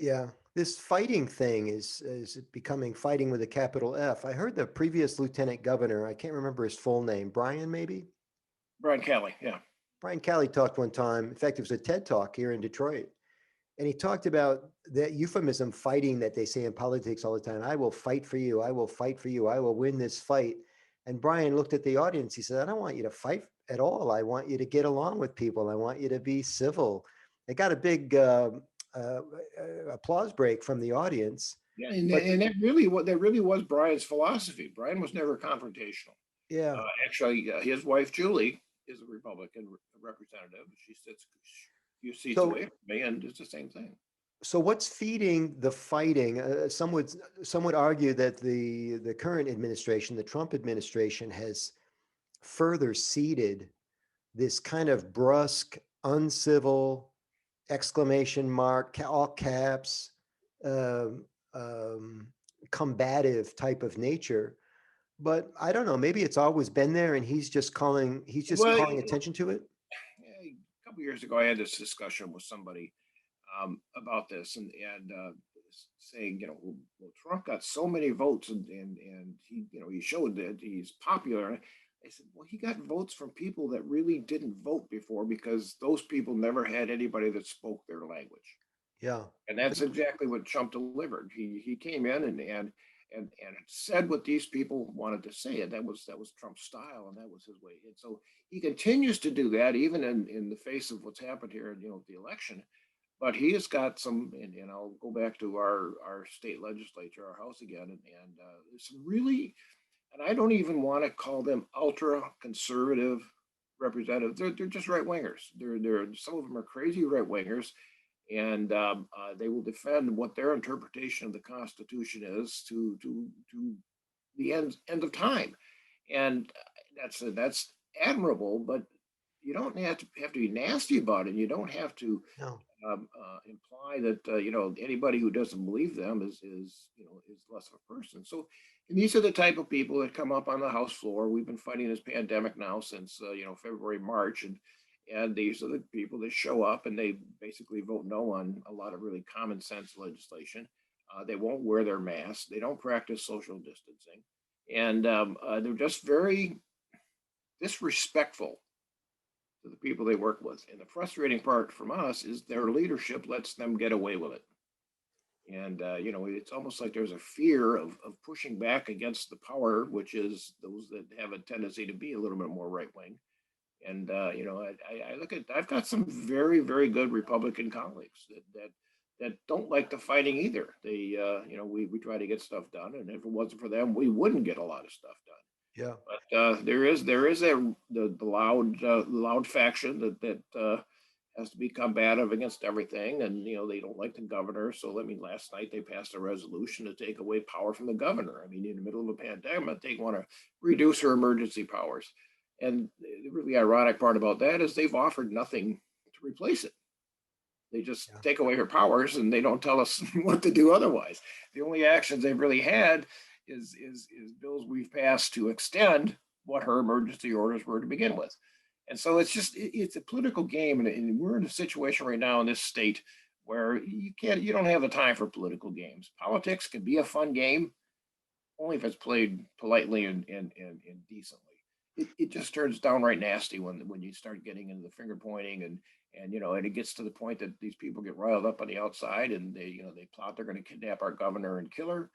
Yeah, this fighting thing is becoming fighting with a capital F. I heard the previous lieutenant governor, I can't remember his full name, Brian maybe? Brian Kelly, yeah. Brian Calley talked one time. In fact, it was a TED talk here in Detroit. And he talked about that euphemism fighting that they say in politics all the time. I will fight for you. I will fight for you. I will win this fight. And Brian looked at the audience. He said, I don't want you to fight at all. I want you to get along with people. I want you to be civil. It got a big uh, applause break from the audience. Yeah, and, But and that really was Brian's philosophy. Brian was never confrontational. yeah. Actually, his wife Julie is a Republican representative. She sits a few seats So away from me, and it's the same thing. so what's feeding the fighting? Some would argue that the current administration, the Trump administration, has further seeded this kind of brusque, uncivil, exclamation mark, all caps, um, um, combative type of nature. But I don't know. Maybe it's always been there, and he's just calling. He's just Well, calling attention to it. a couple years ago, I had this discussion with somebody about this, and saying, well, Trump got so many votes, and he showed that he's popular. I said, well, he got votes from people that really didn't vote before because those people never had anybody that spoke their language. Yeah. And that's exactly what Trump delivered. He came in and said what these people wanted to say, and that was Trump's style, and that was his way. And so he continues to do that, even in the face of what's happened here, the election. But he has got some, and I'll go back to our state legislature, our house again, and there's some really, and I don't even want to call them ultra conservative representatives. They're just right wingers. They're some of them are crazy right wingers, and they will defend what their interpretation of the Constitution is to the end of time, and that's admirable. But you don't have to be nasty about it. You don't have to No. imply that anybody who doesn't believe them is less of a person. So, and these are the type of people that come up on the House floor. We've been fighting this pandemic now since February, March, and these are the people that show up and they basically vote no on a lot of really common sense legislation. They won't wear their masks. They don't practice social distancing, and they're just very disrespectful to the people they work with. And the frustrating part from us is their leadership lets them get away with it. And it's almost like there's a fear of pushing back against the power, which is those that have a tendency to be a little bit more right wing. And I look at I've got some very very good Republican colleagues that don't like the fighting either. They we try to get stuff done, and if it wasn't for them, we wouldn't get a lot of stuff done. Yeah. But there is the loud faction that has to be combative against everything, and they don't like the governor. So I mean, last night they passed a resolution to take away power from the governor. I mean, in the middle of a pandemic, they want to reduce her emergency powers. And the really ironic part about that is they've offered nothing to replace it. They just Yeah. take away her powers and they don't tell us what to do otherwise. The only actions they've really had is bills we've passed to extend what her emergency orders were to begin with. And so it's a political game, and we're in a situation right now in this state where you don't have the time for political games. Politics can be a fun game only if it's played politely and decently. It just turns downright nasty when you start getting into the finger pointing and it gets to the point that these people get riled up on the outside and they plot they're going to kidnap our governor and kill her,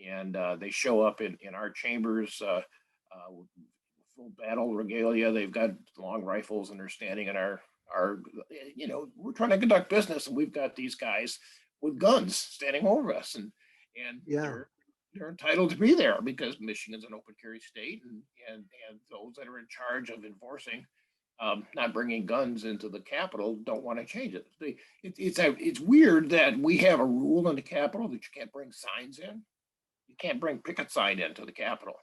and they show up in our chambers with full battle regalia. They've got long rifles and they're standing in our we're trying to conduct business and we've got these guys with guns standing over us, and Yeah. they're entitled to be there because Michigan's an open carry state, and those that are in charge of enforcing not bringing guns into the Capitol don't want to change it. It's weird that we have a rule in the Capitol that you can't bring signs in. You can't bring picket sign into the Capitol.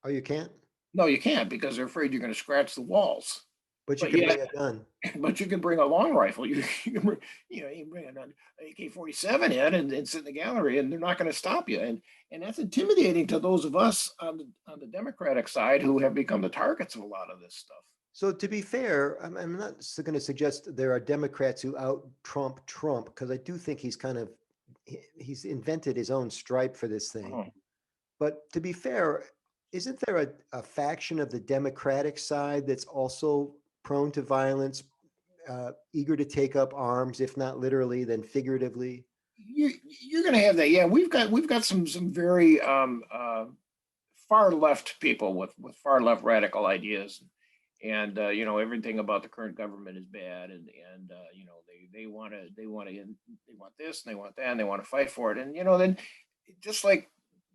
Oh, you can't? No, you can't because they're afraid you're going to scratch the walls. But you But can yet, bring a gun. but you can bring a long rifle. You can bring, you can bring an AK-47 in and sit in the gallery, and they're not going to stop you. And that's intimidating to those of us on the Democratic side who have become the targets of a lot of this stuff. So to be fair, I'm not going to suggest there are Democrats who out Trump because I do think he's invented his own stripe for this thing. Mhm. But to be fair, isn't there a faction of the Democratic side that's also prone to violence, eager to take up arms, if not literally, then figuratively? You're going to have that. Yeah, we've got some very far left people with far left radical ideas, and everything about the current government is bad, and they want this and they want that and they want to fight for it, and then just like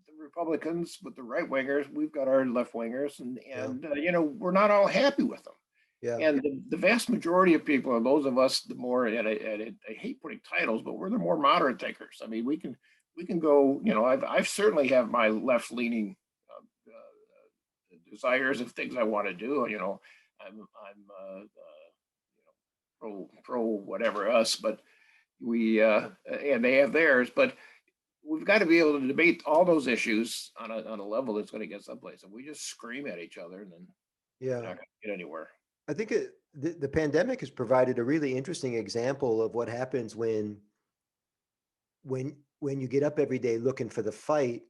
the Republicans with the right wingers, we've got our left wingers, and Yeah, we're not all happy with them. yeah, And the vast majority of people are those of us the more, I hate putting titles, but we're the more moderate thinkers. I mean, we can go. I've certainly have my left leaning desires of things I want to do. I'm pro whatever us, but we and they have theirs, but we've got to be able to debate all those issues on a level that's going to get someplace. And we just scream at each other, and then we're yeah. not going to get anywhere. I think the pandemic has provided a really interesting example of what happens when you get up every day looking for the fight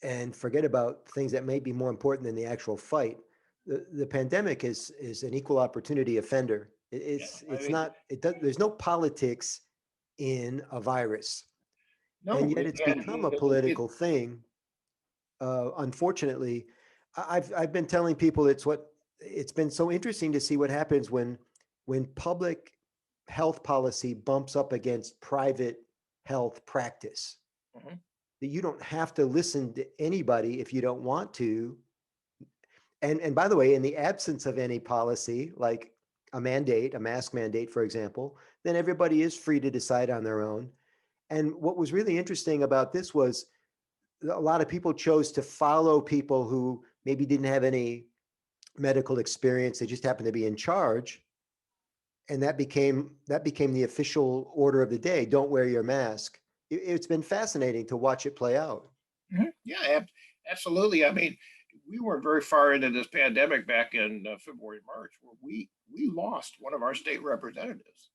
and forget about things that may be more important than the actual fight. The pandemic is an equal opportunity offender. Yeah, I It's mean, not it does there's no politics in a virus, and no, yet it's and become a political thing. Unfortunately, I've been telling people it's been so interesting to see what happens when public health policy bumps up against private health practice. mhm. That you don't have to listen to anybody if you don't want to. And by the way, in the absence of any policy, like a mask mandate, for example, then everybody is free to decide on their own. And what was really interesting about this was a lot of people chose to follow people who maybe didn't have any medical experience. They just happened to be in charge. And that became the official order of the day. Don't wear your mask. It's been fascinating to watch it play out. Yeah, absolutely. I mean, we weren't very far into this pandemic back in February, March, where we lost one of our state representatives.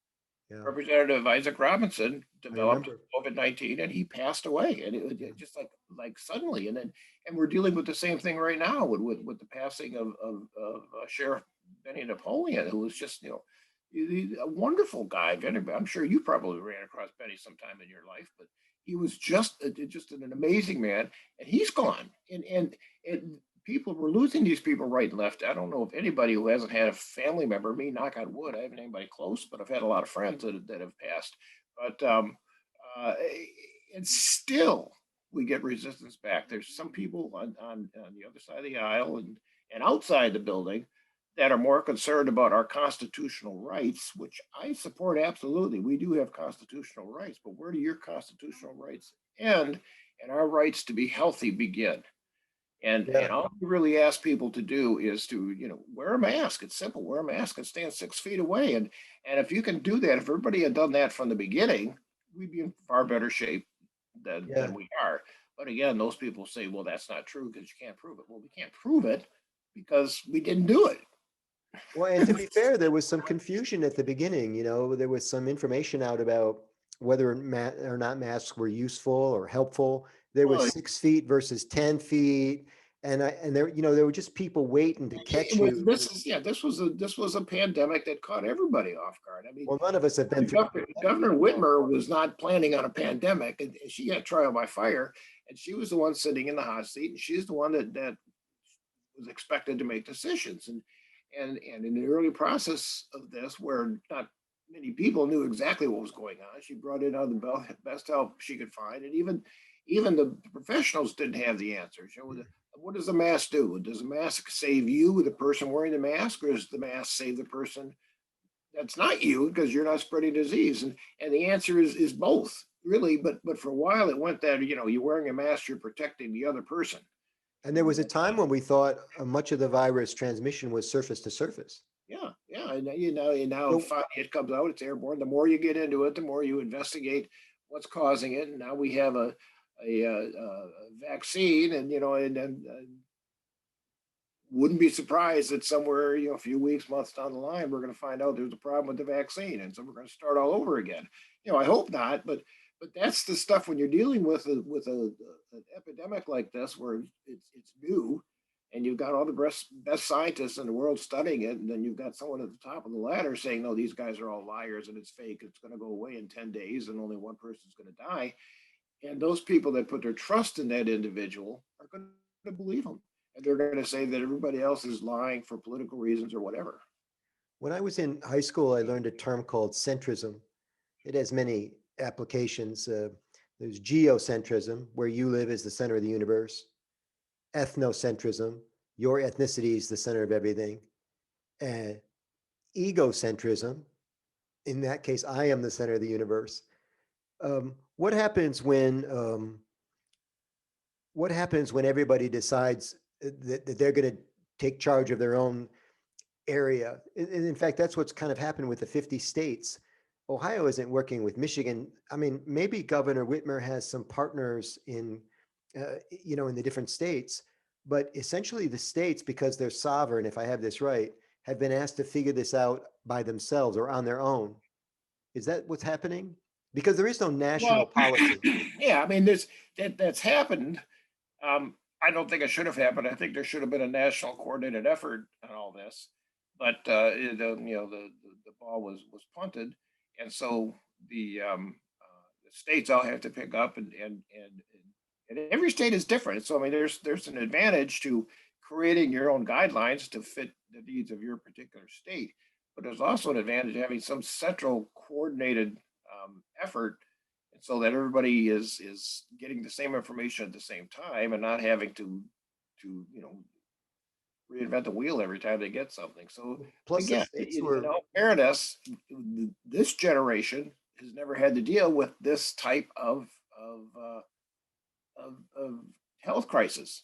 Yeah, Representative Isaac Robinson I developed remember. COVID-19, and he passed away, and it was just like suddenly, and we're dealing with the same thing right now with the passing of Sheriff Benny Napoleon, who was just he's a wonderful guy. I'm sure you probably ran across Benny sometime in your life, but he was just an amazing man, and he's gone, and people were losing these people right and left. I don't know if anybody who hasn't had a family member, me, knock on wood, I haven't anybody close, but I've had a lot of friends that have passed. But uh, and still we get resistance back. There's some people on the other side of the aisle and outside the building that are more concerned about our constitutional rights, which I support absolutely. We do have constitutional rights, but where do your constitutional rights end and our rights to be healthy begin? And Yeah. all we really ask people to do is to wear a mask. It's simple. Wear a mask and stand 6 feet away. And if you can do that, if everybody had done that from the beginning, we'd be in far better shape Yeah. than we are. But again, those people say, well, that's not true because you can't prove it. Well, we can't prove it because we didn't do it. Well, and to be fair, there was some confusion at the beginning. There was some information out about whether or not masks were useful or helpful. There was Well, 6 feet versus 10 feet. And there were just people waiting to it catch was you. this is yeah this was a pandemic that caught everybody off guard. I mean, Well, none of us have been through. Governor Whitmer was not planning on a pandemic, and she got trial by fire, and she was the one sitting in the hot seat, and she's the one that was expected to make decisions. And in the early process of this, where not many people knew exactly what was going on, she brought in all the best help she could find, and even the professionals didn't have the answers. What does the mask do? Does the mask save you, the person wearing the mask, or does the mask save the person that's not you because you're not spreading disease? And the answer is both, really. But for a while it went that you're wearing a mask, you're protecting the other person. And there And was a time when we thought much of the virus transmission was surface to surface. yeah, and now So, finally it comes out, it's airborne. The more you get into it, the more you investigate what's causing it. And now we have a vaccine, and wouldn't be surprised that somewhere, a few weeks, months down the line, we're going to find out there's a problem with the vaccine, and so we're going to start all over again. I hope not, but But that's the stuff when you're dealing with an epidemic like this, where it's new, and you've got all the best scientists in the world studying it, and then you've got someone at the top of the ladder saying, "No, these guys are all liars, and it's fake. It's going to go away in 10 days, and only one person's going to die." And those people that put their trust in that individual are going to believe them, and they're going to say that everybody else is lying for political reasons or whatever. When I was in high school, I learned a term called centrism. It has many applications. There's geocentrism, where you live is the center of the universe. Ethnocentrism, your ethnicity is the center of everything. And egocentrism, in that case, I am the center of the universe. What happens when everybody decides that they're going to take charge of their own area? And in fact, that's what's kind of happened with the 50 states. Ohio isn't working with Michigan. I mean, maybe Governor Whitmer has some partners in the different states, but essentially the states, because they're sovereign, if I have this right, have been asked to figure this out by themselves or on their own. Is that what's happening? Because there is no national Well, policy. yeah, I mean, that's happened. I don't think it should have happened. I think there should have been a national coordinated effort on all this, but the ball was punted, and so the states all have to pick up, and every state is different. So I mean, there's an advantage to creating your own guidelines to fit the needs of your particular state, but there's also an advantage to having some central coordinated effort, and so that everybody is getting the same information at the same time and not having to reinvent the wheel every time they get something. So Plus, the again, states in were all fairness, this generation has never had to deal with this type of health crisis.